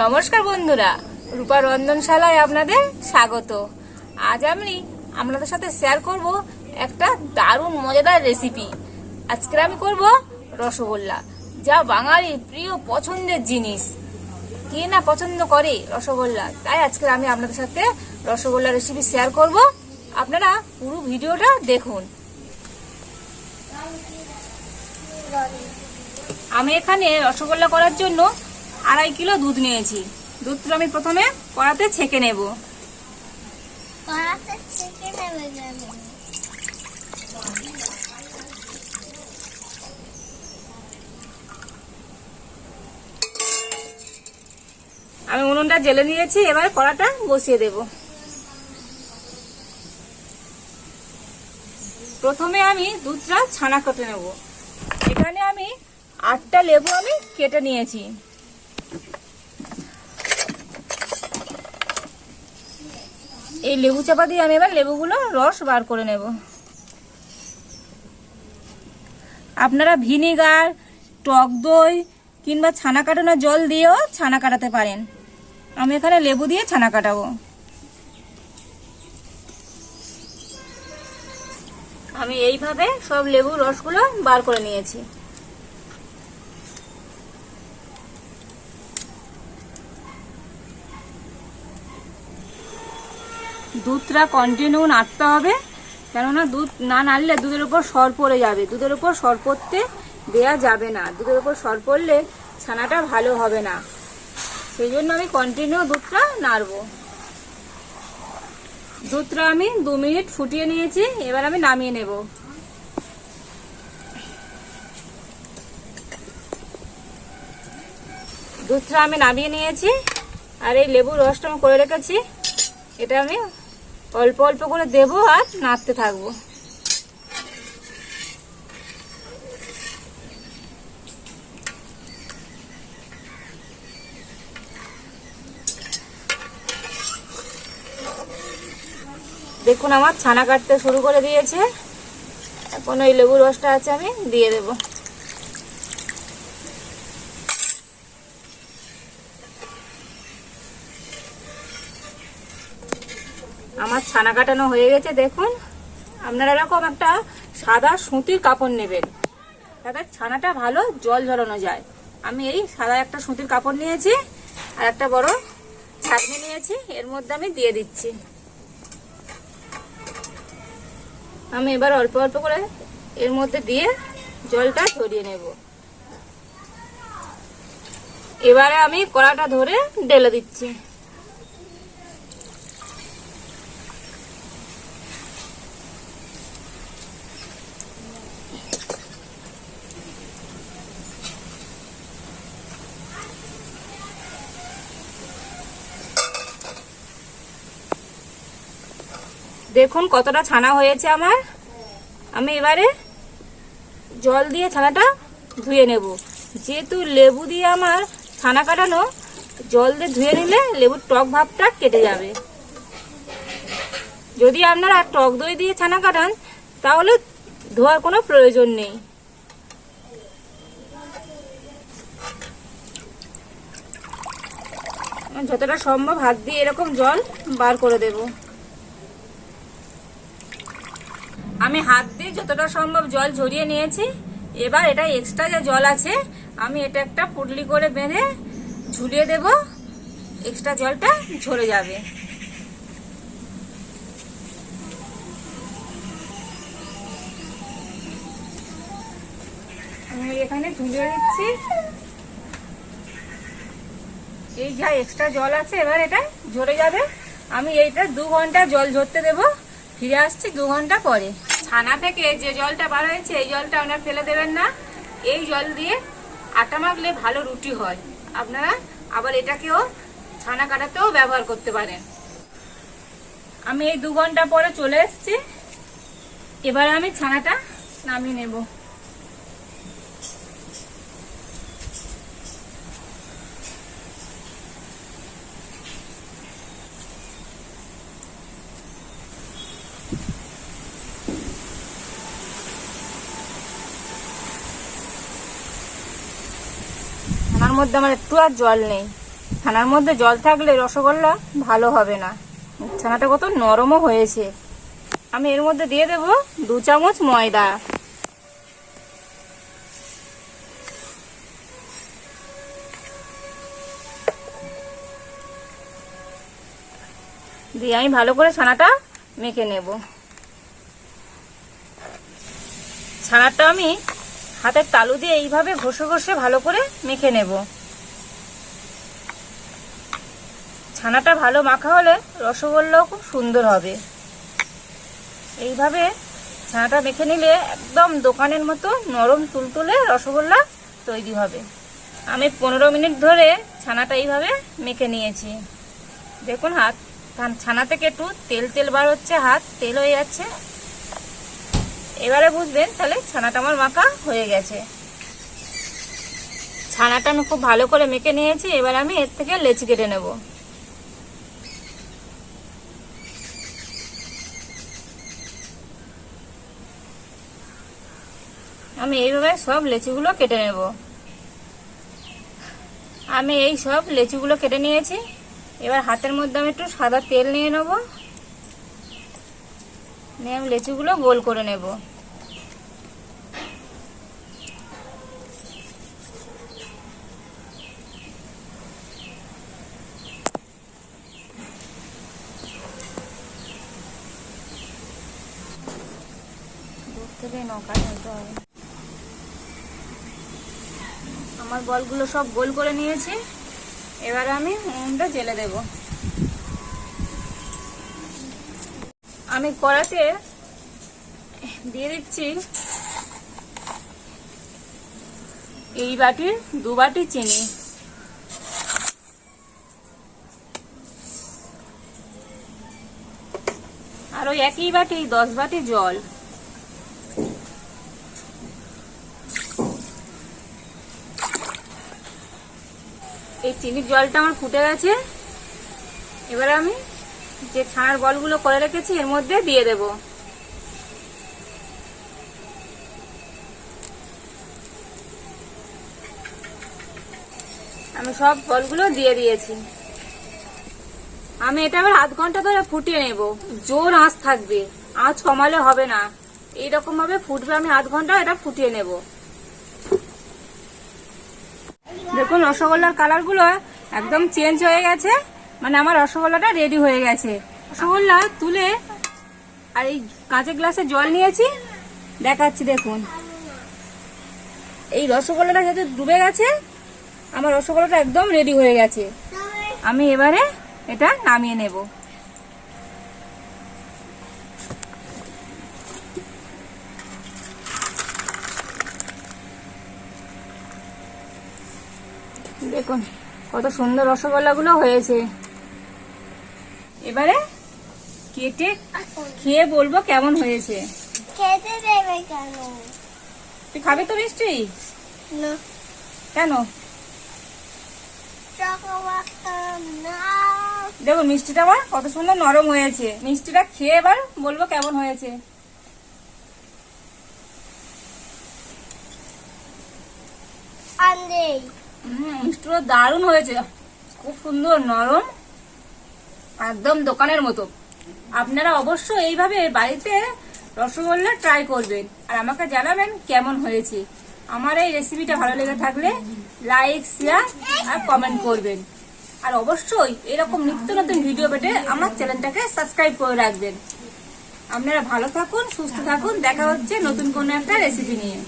নমস্কার বন্ধুরা, রূপার রন্ধনশালায় আপনাদের স্বাগত। আজ আমি আপনাদের সাথে শেয়ার করব একটা দারুণ মজাদার রেসিপি। আজকে আমি করব রসগোল্লা, যা বাঙালির প্রিয় পছন্দের জিনিস। কে না পছন্দ করে রসগোল্লা, তাই আজকে আমি আপনাদের সাথে রসগোল্লা রেসিপি শেয়ার করব। আপনারা পুরো ভিডিওটা দেখুন। আমি এখানে রসগোল্লা করার জন্য 2.5 কিলো দুধ নিয়েছি। দুধটা আমি প্রথমে কড়াতে ছেঁকে নেব। আমি উনুনটা জ্বেলে নিয়েছি, এবার কড়াটা বসিয়ে দেব। প্রথমে আমি দুধটা ছানা কেটে নেব। এখানে আমি 8টা লেবু আমি কেটে নিয়েছি। এই লেবু চাপা দিয়ে আমি এবার লেবুগুলো রস বার করে নেব। আপনারা ভিনেগার, টক দই কিংবা ছানা কাটানো জল দিয়েও ছানা কাটাতে পারেন। আমি এখানে লেবু দিয়ে ছানা কাটাবো। আমি এইভাবে সব লেবুর রসগুলো বার করে নিয়েছি। দুধটা কন্টিনিউ নাড়তে হবে, কেননা দুধ না নাড়লে দুধের উপর সর পড়ে যাবে। দুধের উপর সর পড়তে দেয়া যাবে না। দুধের উপর সর পড়লে ছানাটা ভালো হবে না। সেই জন্য আমি কন্টিনিউ দুধটা নাড়বো। দুধটা আমি 2 মিনিট ফুটিয়ে নিয়েছি। এবার আমি নামিয়ে নেব। দুধটা আমি নামিয়ে নিয়েছি। আর এই লেবুর রসটা আমি করে রেখেছি, এটা আমি অল্প অল্প করে দেব আর নাড়তে থাকবো। দেখুন আমার ছানা কাটতে শুরু করে দিয়েছে। এখন ওই লেবুর রসটা আছে, আমি দিয়ে দেব। আমার ছানা কাটানো হয়ে গেছে। দেখুন, আপনারা এরকম একটা সাদা সুতির কাপড় নেবেন, তাতে ছানাটা ভালো জল ঝরানো যায়। আমি এই সাদা একটা সুতির কাপড় নিয়েছি আর একটা বড় ছাঁকনি নিয়েছি। এর মধ্যে আমি দিয়ে দিচ্ছি। আমি এবার অল্প অল্প করে এর মধ্যে দিয়ে জলটা ঝরিয়ে নেব। এবারে আমি কড়াটা ধরে ঢেলে দিচ্ছি। দেখুন কতটা ছানা হয়েছে আমার। আমি এবারে জল দিয়ে ছানাটা ধুয়ে নেব। যেহেতু লেবু দিয়ে আমার ছানা কাটানো, জল দিয়ে ধুয়ে নিলে লেবুর টক ভাবটা কেটে যাবে। যদি আপনারা টক দই দিয়ে ছানা কাটান, তাহলে ধোয়ার কোনো প্রয়োজন নেই। যতটা সম্ভব হাত দিয়ে এরকম জল বার করে দেব। আমি হাত দিয়ে যতটা সম্ভব জল ঝরিয়ে নিয়েছি। এবার এটা এক্সট্রা যে জল আছে, আমি এটা একটা পুটলি করে বেঁধে ঝুলিয়ে দেব। এক্সট্রা জলটা ঝরে যাবে। আমি এখানে ঝুলিয়ে দিচ্ছি। এই যা এক্সট্রা জল আছে, এবার এটা ঝরে যাবে। আমি এইটা 2 ঘন্টা জল ঝরতে দেব। ফিরে আসছি 2 ঘন্টা পরে। ছানা থেকে যে জলটা বার হয়েছে, এই জলটা আপনারা ফেলে দেবেন না। এই জল দিয়ে আটা মাখলে ভালো রুটি হয়। আপনারা আবার এটাকেও ছানা কাটাতেও ব্যবহার করতে পারেন। আমি এই 2 ঘন্টা পরে চলে এসেছি। এবার আমি ছানাটা নামিয়ে নেব। মধ্যে আমার একটু আর জল নেই। ছানার মধ্যে জল থাকলে রসগোল্লা ভালো হবে না। ছানাটা কত নরমও হয়েছে। আমি এর মধ্যে দিয়ে দেব 2 চামচ ময়দা। দিয়ে আমি ভালো করে ছানাটা মেখে নেব। ছানাটা আমি হাতের তালু দিয়ে এইভাবে ঘষে ঘষে ভালো করে মেখে নেব। ছানাটা ভালো মাখা হলে রসগোল্লাও খুব সুন্দর হবে। এইভাবে ছানাটা মেখে নিলে একদম দোকানের মতো নরম তুলতুলে রসগোল্লা তৈরি হবে। আমি 15 মিনিট ধরে ছানাটা এইভাবে মেখে নিয়েছি। দেখুন ছানা থেকে একটু তেল তেল বার হচ্ছে, হাত তেল হয়ে যাচ্ছে। এবারে বুঝবেন তাহলে ছানাটা আমার মাখা হয়ে গেছে। ছানাটা আমি খুব ভালো করে মেখে নিয়েছি। এবার আমি এর থেকে লেচি কেটে নেব। আমি এইভাবে সব লেচিগুলো কেটে নেব। আমি এই সব লেচিগুলো কেটে নিয়েছি। এবার হাতের মধ্যে আমি একটু সাদা তেল নিয়ে নেব, নিয়ে আমি লেচিগুলো গোল করে নেব। আমার বলগুলো সব গোল করে নিয়েছি। এবার আমি উনুনটা জ্বেলে দেব। আমি কড়াতে দিয়ে দিচ্ছি এই বাটির 2 বাটি চিনি। আর ওই একই বাটি 10 বাটি জল। এই চিনির জলটা আমার ফুটে গেছে। এবার আমি যে ছানার বলগুলো করে রেখেছি এর মধ্যে দিয়ে দেব। আমি সব বলগুলো দিয়ে দিয়েছি। আমি এটা আবার আধ ঘন্টা ধরে ফুটিয়ে নেব। জোর আঁচ থাকবে, আঁচ কমালে হবে না। এইরকম ভাবে ফুটবে। আমি আধ ঘন্টা এটা ফুটিয়ে নেব। দেখুন রসগোল্লার কালার গুলো একদম চেঞ্জ হয়ে গেছে। মানে আমার রসগোল্লাটা রেডি হয়ে গেছে। রসগোল্লা তুলে আর এই কাঁচের গ্লাসে জল নিয়েছি, দেখাচ্ছি। দেখুন এই রসগোল্লাটা যেহেতু ডুবে গেছে, আমার রসগোল্লাটা একদম রেডি হয়ে গেছে। আমি এবারে এটা নামিয়ে নেব। দেখুন কত সুন্দর রসগোল্লাগুলো হয়েছে। এবারে কেটে খেয়ে বলবো কেমন হয়েছে। খেতে দেবে কেন? তুই খাবি তো মিষ্টি? না। কেন? দেখুন মিষ্টিটা আমার কত সুন্দর নরম হয়েছে। মিষ্টিটা খেয়ে এবার বলবো কেমন হয়েছে। মিষ্টিটা দারুণ হয়েছে, খুব সুন্দর নরম, একদম দোকানের মতো। আপনারা অবশ্যই এইভাবে বাড়িতে রসগোল্লা ট্রাই করবেন আর আমাকে জানাবেন কেমন হয়েছে। আমার এই রেসিপিটা ভালো লেগে থাকলে লাইক, শেয়ার আর কমেন্ট করবেন। আর অবশ্যই এরকম নিত্য নতুন ভিডিও পেতে আমার চ্যানেলটাকে সাবস্ক্রাইব করে রাখবেন। আপনারা ভালো থাকুন, সুস্থ থাকুন। দেখা হচ্ছে নতুন কোনো একটা রেসিপি নিয়ে।